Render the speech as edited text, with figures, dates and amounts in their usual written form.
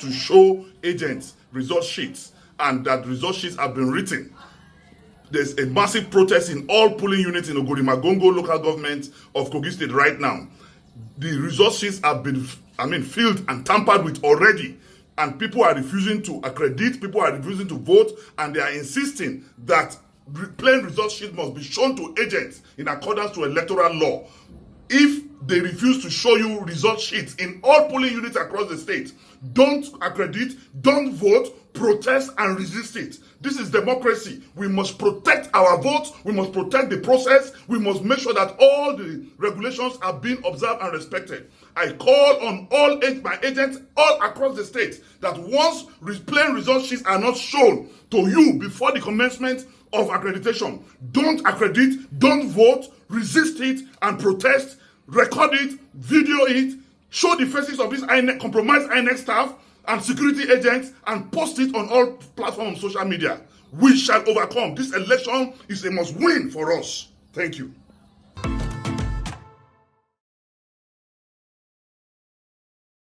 to show agents result sheets and that result sheets have been written, there's a massive protest in all polling units in Ogorimagongo local government of Kogi State right now. The result sheets have been, filled and tampered with already. And people are refusing to accredit, people are refusing to vote, and they are insisting that plain result sheet must be shown to agents in accordance to electoral law. If they refuse to show you result sheets in all polling units across the state, don't accredit, don't vote, protest and resist it. This is democracy. We must protect our votes. We must protect the process. We must make sure that all the regulations are being observed and respected. I call on all my agents all across the state that once plain result sheets are not shown to you before the commencement of accreditation, don't accredit, don't vote, resist it and protest, record it, video it, show the faces of these compromised INEC staff and security agents and post it on all platforms of social media. We shall overcome. This election is a must win for us. Thank you.